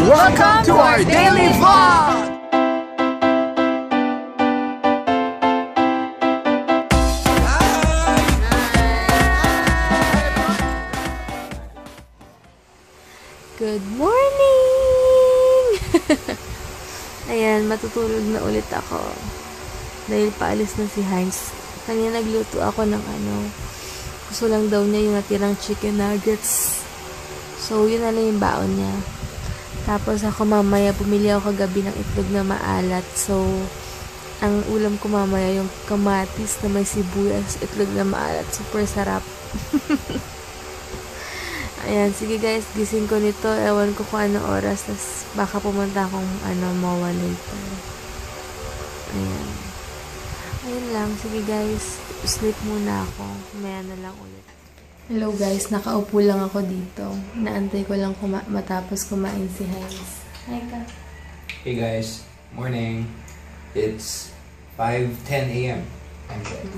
Welcome to our daily vlog! Good morning! Ayan, matutulog na ulit ako. Dahil paalis na si Heinz. Kanina nagluto ako ng gusto lang daw niya yung natirang chicken nuggets. So, yun na lang yung baon niya. Tapos ako mamaya, bumili ako kagabi ng itlog na maalat. So, ang ulam ko mamaya yung kamatis na may sibuyas, itlog na maalat. Super sarap. Ayan, sige guys, gising ko nito. Ewan ko kung anong oras. Tas baka pumunta akong MOA later. Ayan. Ayun lang. Sige guys, sleep muna ako. Maya na lang ulit. Hello guys, nakaupo lang ako dito. Naantay ko lang matapos kumain si Heinz. Hi ka. Hey guys, morning. It's 5:10 a.m. I'm good.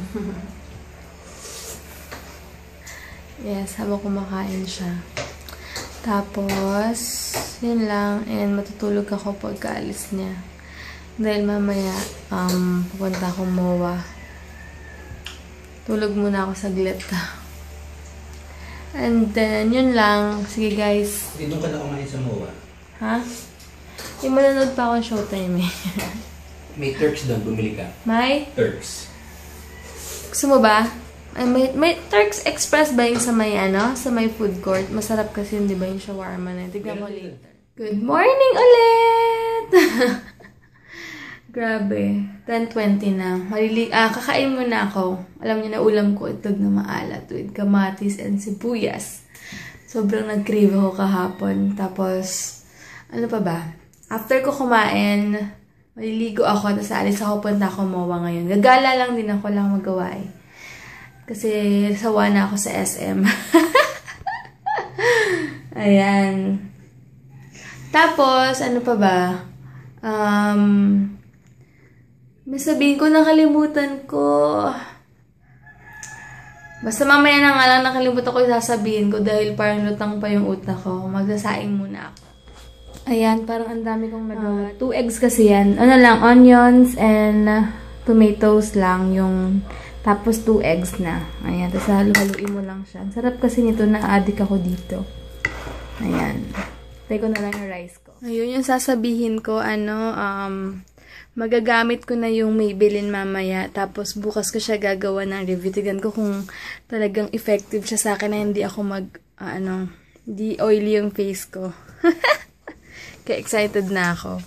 Yes, habang kumakain siya. Tapos, yun lang. And matutulog ako pagkaalis niya. Dahil mamaya, pupunta akong MOA. Tulog muna ako saglit. And then, yun lang. Sige guys. Hindi doon ka na kumain sa MOA? Ha? Yung mananood pa akong showtime eh. May Turks doon, bumili ka. May? Turks. Gusto mo ba? May Turks Express ba yung sa may sa may food court? Masarap kasi yun, di ba, yung shawarma na. Tignan mo later. Good morning ulit! Grabe. 10:20 na. Kakain muna ako. Alam niyo na ulam ko, itlog na maalat with kamatis and sibuyas. Sobrang nag-crave ako kahapon. Tapos, ano pa ba? After ko kumain, maliligo ako, tapos alis ako, punta ako MOA ngayon. Gagala lang din ako lang magawa eh. Kasi sawa na ako sa SM. Ayan. Tapos, ano pa ba? May sabihin ko, nakalimutan ko. Basta mamaya na nga lang nakalimutan ko yung sasabihin ko dahil parang lutang pa yung utak ko. Magsasaing muna ako. Ayan, parang ang dami kong nagawa. 2 eggs kasi yan. Ano lang, onions and tomatoes lang yung... Tapos 2 eggs na. Ayan. Tapos halu-haluin mo lang siya. Sarap kasi nito, na-addict ako dito. Ayan. Try ko na lang yung rice ko. Ayun yung sasabihin ko, magagamit ko na yung Maybelline mamaya. Tapos bukas ko siya gagawa ng review. Tignan ko kung talagang effective siya sa akin na hindi ako di oily yung face ko. Kaya excited na ako.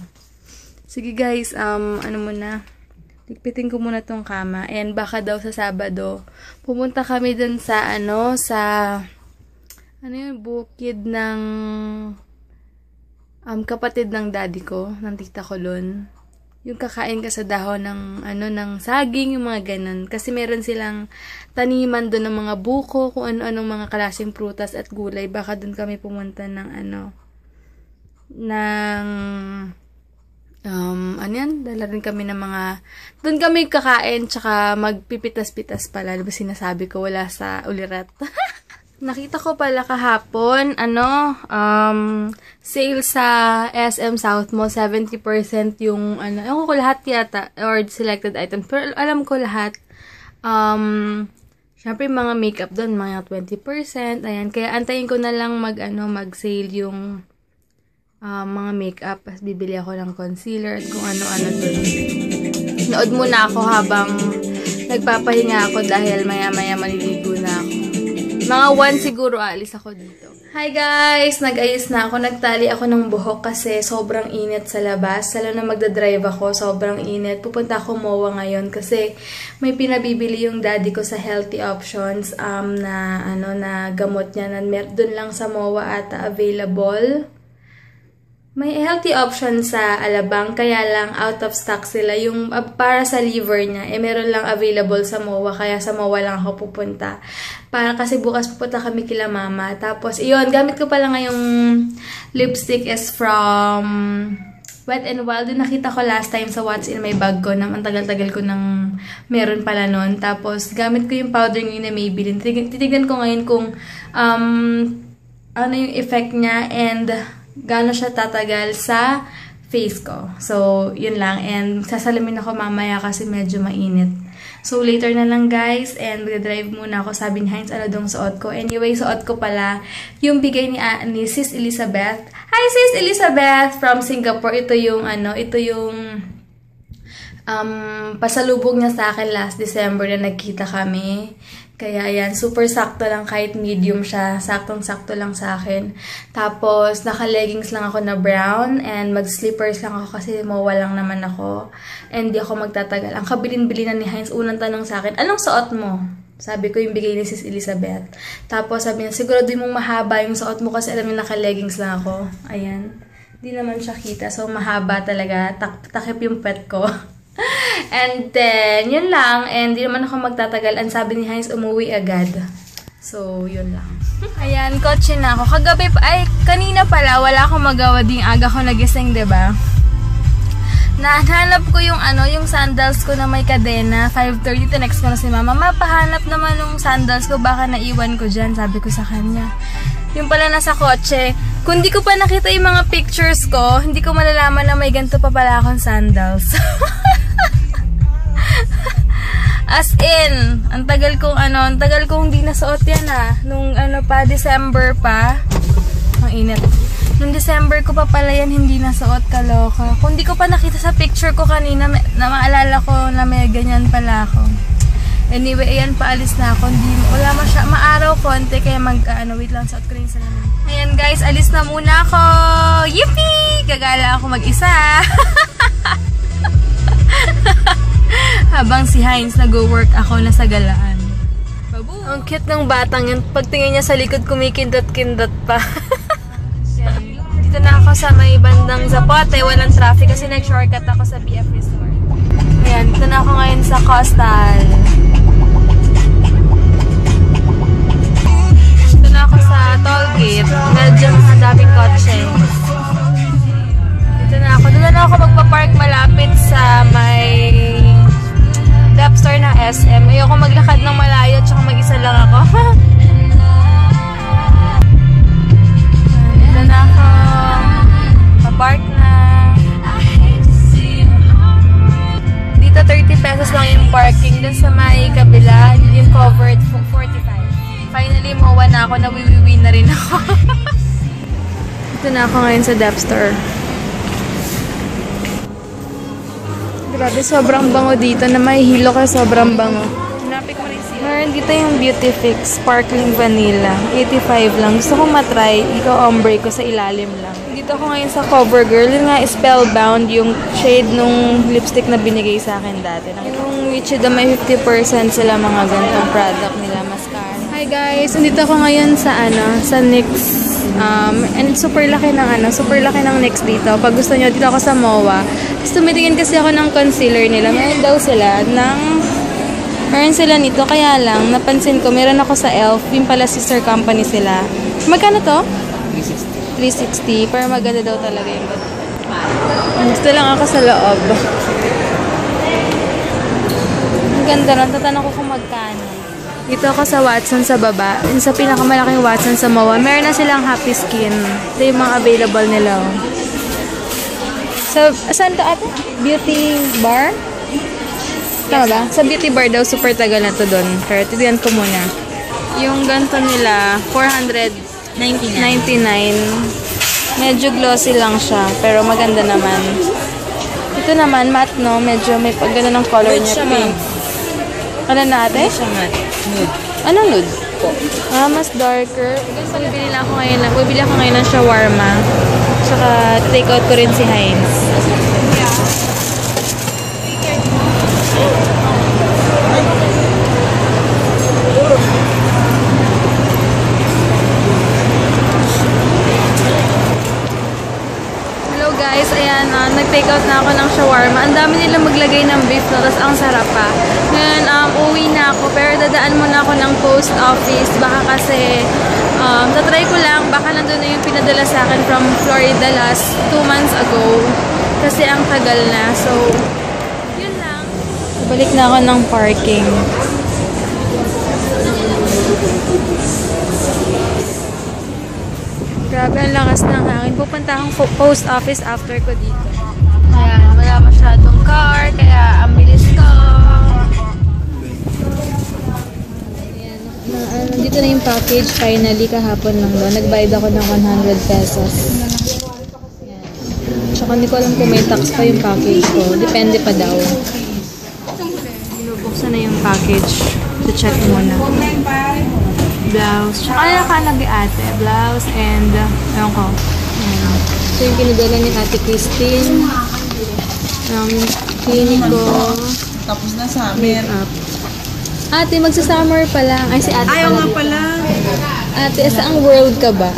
Sige guys, muna. Ligpitin ko muna tong kama. And baka daw sa Sabado, pumunta kami dun sa, bukid ng, kapatid ng daddy ko, ng tita ko dun. Yung kakain ka sa dahon ng, ng saging, yung mga ganun. Kasi meron silang taniman dun ng mga buko, kung ano-anong mga klaseng prutas at gulay. Baka dun kami pumunta ng, dala rin kami ng mga, doon kami kakain, tsaka magpipitas-pitas pala, diba sinasabi ko, wala sa ulirat. Nakita ko pala kahapon, sale sa SM South Mall, 70% yung, ewan ko lahat yata, or selected items, pero alam ko lahat, syempre mga makeup doon, mga 20%, ayan, kaya antayin ko na lang mag-sale yung, mga makeup, as bibili ako ng concealer at kung ano-ano dun. Nood muna ako habang nagpapahinga ako dahil maya-maya maliligo na ako. Mga 1 siguro alis ako dito. Hi guys! Nag-ayos na ako. Nagtali ako ng buhok kasi sobrang init sa labas. Lalo na magdadrive ako, sobrang init. Pupunta ako MOA ngayon kasi may pinabibili yung daddy ko sa healthy options na gamot niya na doon lang sa MOA ata available. May healthy option sa Alabang, kaya lang out of stock sila. Yung para sa liver niya, meron lang available sa MOA, kaya sa MOA lang ako pupunta. Kasi bukas pupunta kami kila mama. Tapos, iyon, gamit ko pala ngayong lipstick is from Wet n Wild. Nakita ko last time sa What's in My Bag ko. Ang tagal-tagal ko nang meron pala nun. Tapos, gamit ko yung powder ngayon na Maybelline. Titignan ko ngayon kung ano yung effect niya and gaano siya tatagal sa face ko. So, yun lang. And sasalamin ako mamaya kasi medyo mainit. So, later na lang guys. And mag-drive muna ako. Sabi ni Heinz, ano dong suot ko? Anyway, suot ko pala yung bigay ni Sis Elizabeth. Hi Sis Elizabeth from Singapore. Ito yung pasalubog niya sa akin last December na nagkita kami. Kaya ayan, super sakto lang kahit medium siya. Saktong-sakto lang sa akin. Tapos, naka-leggings lang ako na brown and mag-slippers lang ako kasi mawala lang naman ako. And di ako magtatagal. Ang kabilin-bilin na ni Heinz, unang tanong sa akin, anong suot mo? Sabi ko yung bigay ni Sis Elizabeth. Tapos sabi niya, siguro di mong mahaba yung suot mo kasi alam niya naka-leggings lang ako. Ayan. Di naman siya kita. So, mahaba talaga. Takip yung pet ko. And then, yun lang. And di naman ako magtatagal. Ang sabi ni Heinz, umuwi agad. So, yun lang. Ayan, kotse na ako. Kagabi pa, kanina pala, wala akong magawa ding aga ko nagising, diba? Nahanap ko yung yung sandals ko na may kadena. 5:30, next ko na si Mama. Mapahanap naman yung sandals ko. Baka naiwan ko dyan, sabi ko sa kanya. Yung pala nasa kotse. Kung di ko pa nakita yung mga pictures ko, hindi ko malalaman na may ganito pa pala akong sandals. As in, ang tagal kong hindi nasuot yan nung pa, December pa. Ang init. Nung December ko pa pala yan, hindi nasuot, kaloka. Kung di ko pa nakita sa picture ko kanina, na maalala ko na may ganyan pala ako. Anyway, ayan, paalis na ako. Wala maaraw konti, kaya wait lang, suot ko rin sa naman. Ayan guys, alis na muna ako. Yippee! Gagala ako mag-isa. Habang si Heinz nag-work, ako nasa galaan. Babu! Ang cute ng batang yun. Pagtingin niya sa likod, kumikindot-kindot pa. Dito na ako sa may bandang Zapote. Walang traffic kasi nag-shortcut ako sa BF Resort. Ayan, dito na ako ngayon sa Coastal. Dito na ako sa toll gate. Medyo daming kotse. Dito na ako. Dito na ako magpa-park malapit sa may Dep Store na SM. Ayoko maglakad ng malayo tsaka mag-isa lang ako. Dito na ako. Pa-park na. Dito 30 pesos lang yung parking. Dun sa may kabila, yung covered 45. Finally, mawa na ako. Nawiwiwi na rin ako. Dito na ako ngayon sa Dep Store. Grabe, sobrang bango dito na may hilo ka, sobrang bango. Hinapik mo rin siya. Meron dito yung Beauty Fix Sparkling Vanilla. 85 lang. Gusto kong matry. Ikaw ombre ko sa ilalim lang. Dito ako ngayon sa CoverGirl. Yun nga, Spellbound, yung shade nung lipstick na binigay sa akin dati. Yung Wichida may 50% sila mga ganitong product nila, mascara. Hi guys! Nandito ako ngayon sa sa NYX. And super laki ng NYX dito. Pag gusto nyo, dito ako sa MOA. Tapos tumitingin kasi ako ng concealer nila. Meron daw sila meron sila nito. Kaya lang, napansin ko, meron ako sa e.l.f. Yung pala sister company sila. Magkano to? 360. Pero maganda daw talaga yung gusto lang ako sa loob. Ang ganda rin. Tatanong ko kung magkano. Dito ako sa Watson sa baba. Sa pinakamalaking Watson sa MOA. Meron na silang Happy Skin. Ito yung mga available nila. So, saan to ate? Beauty Bar? Tama ba? Sa Beauty Bar daw, super tagal na to doon. Pero titignan ko muna. Yung ganito nila, 499. Medyo glossy lang siya. Pero maganda naman. Ito naman, matte no? Medyo may pagganda ng color niya. Pink. Ano na ate? Nude. Ano nude? Mas darker. Bibili ako ngayon ng shawarma. Tsaka take out ko rin si Heinz. Hello guys, ayan, nag-take out na ako ng shawarma. Ang dami nila maglagay ng beef no, tapos ang sarap pa. Ngayon, uwi na ako, pero dadaan muna ako ng post office. Baka kasi, tatry ko lang, baka nandun na yung pinadala sa akin from Florida last 2 months ago. Kasi ang tagal na, so, yun lang. Balik na ako ng parking. Grabe, ang lakas ng hangin. Pupunta akong post office after ko dito. Ayan, wala masyadong car, kaya ang bilis ko. Ayan, dito na yung package. Finally, kahapon lang doon. Nagbayad ako ng 100 pesos. Ayan. Tsaka hindi ko alam kung may tax pa yung package ko. Depende pa daw. Binubuksan na yung package. So, check muna. Blouse. Tsaka nakalagay ate. Blouse and, ewan ko. Ayan. Ito yung pinadala ni Ate Christine. Ang clinic ko. Tapos na summer. Makeup. Ate, magsa-summer pa lang. Ay, si ate Ayaw nga dito. pala. Ate, saang world ka ba?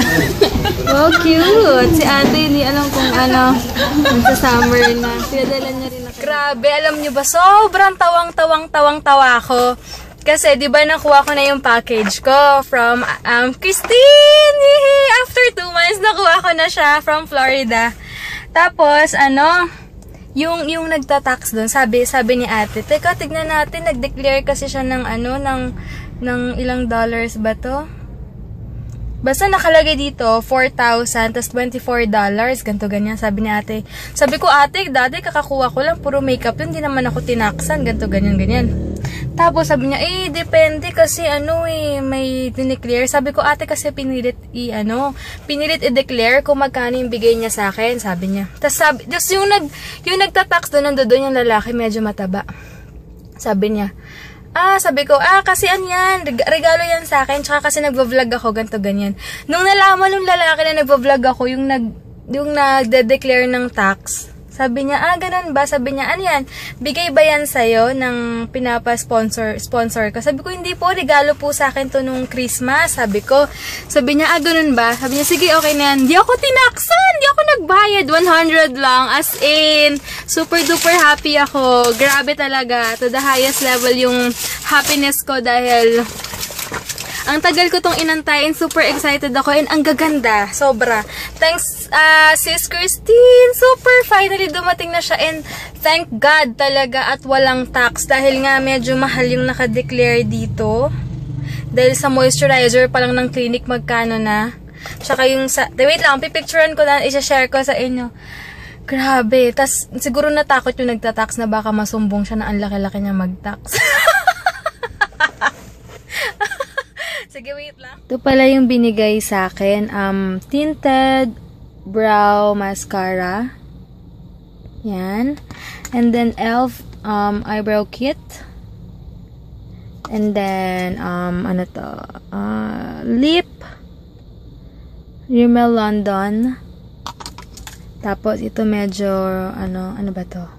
Wow, cute! Si ate, hindi alam kung ano, magsa-summer na. Pinadala niya rin ako. Grabe, alam niyo ba, sobrang tawang-tawa ko. Kasi, di ba, nakuha ko na yung package ko from Christine! Yay! After 2 months, nakuha ko na siya from Florida. Tapos, yung nagtatax doon, sabi ni ate, teka, tignan natin, nag-declare kasi siya ng ng ilang dollars ba to? Basta nakalagay dito, 4,000, tas $24, ganto ganyan, sabi ni ate. Sabi ko, ate, dati kakakuha ko lang, puro makeup yun, hindi naman ako tinaksan, ganto ganyan. Tapos sabi niya, depende kasi may dineclare. Sabi ko, ate, kasi pinilit i-declare kung magkano yung bigay niya sa akin, sabi niya. Tapos yung nagtatax doon, nandoon yung lalaki, medyo mataba. Sabi niya, sabi ko, kasi yan, regalo yan sa akin, tsaka kasi nagvo-vlog ako, ganto ganyan. Nung nalaman ng lalaki na nagvo-vlog ako, yung nagde-declare ng tax, sabi niya, ganun ba? Sabi niya, ano yan? Bigay ba yan sa'yo ng pinapa-sponsor ko? Sabi ko, hindi po, regalo po sa akin to nung Christmas. Sabi ko, sabi niya, ganun ba? Sabi niya, sige, okay na yan. Di ako tinaksan, di ako nagbayad. 100 lang, as in, super duper happy ako. Grabe talaga, to the highest level yung happiness ko dahil ang tagal ko tong inantayin, super excited ako, and ang gaganda, sobra. Thanks, Sis Christine, super, finally dumating na siya, and thank God talaga at walang tax, dahil nga medyo mahal yung nakadeclare dito. Dahil sa moisturizer pa lang ng clinic, magkano na. Tsaka yung wait lang, pipicturean ko na, isa-share ko sa inyo. Grabe, tas siguro natakot yung nagtatax na baka masumbong siya na ang laki-laki niya mag-tax. Sige, wait lang. Ito pala yung binigay sa akin. Tinted brow mascara. Yan. And then e.l.f. Eyebrow kit. And then, lip. Rimmel London. Tapos, ito medyo, ano ba to?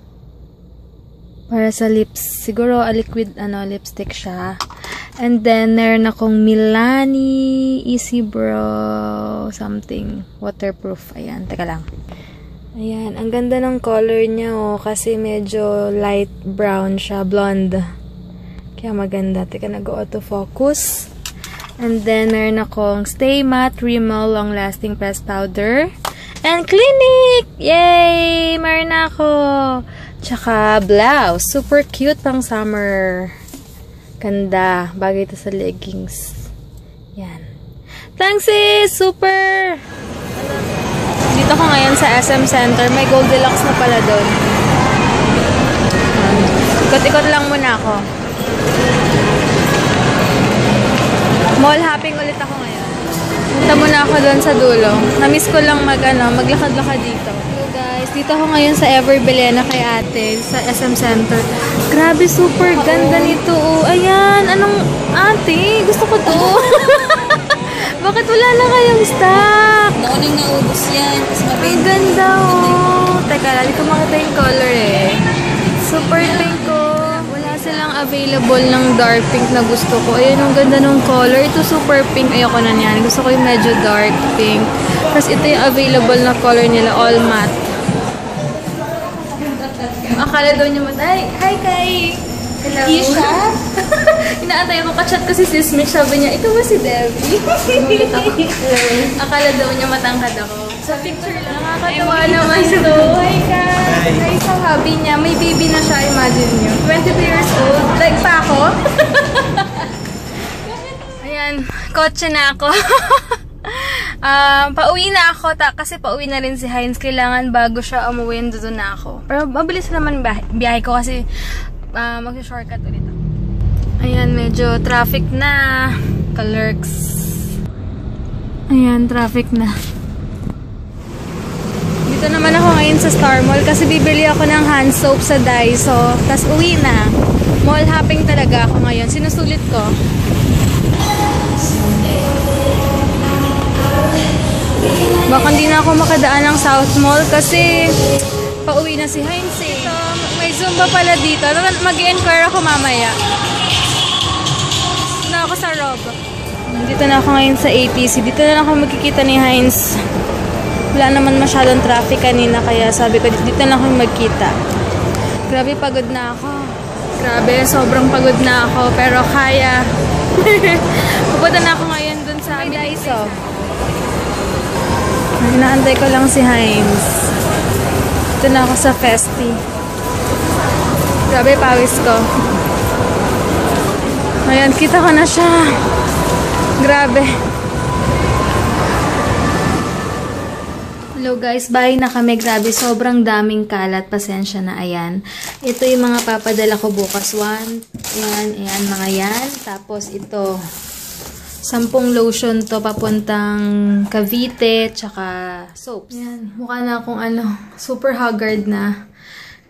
Para sa lips. Siguro, liquid, lipstick siya. And then, meron akong Milani Easy Brow something. Waterproof. Ayan, teka lang. Ayan, ang ganda ng color niya, kasi medyo light brown siya, blonde. Kaya maganda. Teka, nag-autofocus. And then, meron akong Stay Matte Rimmel Long Lasting Pressed Powder. And Clinique! Yay! Meron na ako. Tsaka, blouse. Super cute pang summer. Ganda. Bagay ito sa leggings. Yan. Thanks, sis! Super! Dito ko ngayon sa SM Center. May Goldilocks na pala doon. Ikot-ikot lang muna ako. Mall hopping ulit ako ngayon. Punta muna ako doon sa dulo. Na-miss ko lang maglakad-lakad dito. Hello guys, dito ako ngayon sa Ever Belena kay ate sa SM Center. Grabe, super ganda nito. Ayan, ate, gusto ko to. Bakit wala na kayong stock? Naunang naubos yan. Ang ganda Teka lang, hindi ko makita yung color Super pink ko. Wala silang available ng dark pink na gusto ko. Ayun, ang ganda ng color. Ito super pink. Ayoko na niyan. Gusto ko yung medyo dark pink. Tapos ito yung available na color nila. All matte. Akala daw niya hi Kai! Hello! Isha? Inaantay ako. Kachat ko si Sis Mitch. Sabi niya, ito ba si Debbie? Akala daw niya matangkad ako. Sa picture lang. Nakakatawa naman ito. Hi Kai! Hi sa hubby niya. May baby na siya. Imagine niyo. 22 years old. Like pa ako. Ayan. Kotse na ako. Pauwi na ako, kasi pauwi na rin si Heinz. Kailangan bago siya umuwi, doon na ako. Pero mabilis naman biyahe ko kasi mag-shortcut ulit ako. Ayan, medyo traffic na. Kalerks. Ayan, traffic na. Dito naman ako ngayon sa Star Mall kasi bibili ako ng hand soap sa Daiso. Tapos uwi na. Mall hopping talaga ako ngayon. Sinusulit ko. Baka hindi na ako makadaan ng South Mall kasi pauwi na si Heinz eh. So, may Zumba pala dito. Mag-i-enquire ako mamaya. Na ako sa Rob. Dito na ako ngayon sa ATC. Dito na lang ako magkikita ni Heinz. Wala naman masyadong traffic kanina kaya sabi ko dito na ako magkita. Grabe, pagod na ako. Grabe, sobrang pagod na ako pero kaya. Pupunta na ako ngayon dun sa Daiso. Inaantay ko lang si Heinz. Ito na ako sa Festi. Grabe, pawis ko. Ayan, kita ko na siya. Grabe. Hello guys, bahay na kami. Grabe, sobrang daming kalat. Pasensya na, ayan. Ito yung mga papadala ko bukas. 1, ayan, mga yan. Tapos ito. 10 lotion to papuntang Cavite, tsaka soaps. Yan, mukha na akong super haggard na.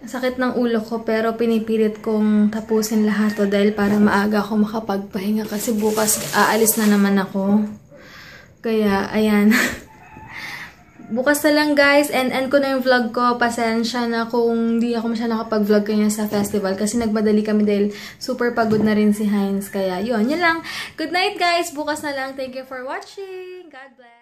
Sakit ng ulo ko pero pinipilit kong tapusin lahat to dahil para maaga ako makapagpahinga kasi bukas aalis na naman ako. Kaya, ayan. Bukas na lang guys, and end ko na yung vlog ko. Pasensya na kung di ako masyadong nakapag-vlog kanya sa festival kasi nagmadali kami dahil super pagod na rin si Heinz. Kaya yun lang. Good night guys, bukas na lang. Thank you for watching. God bless.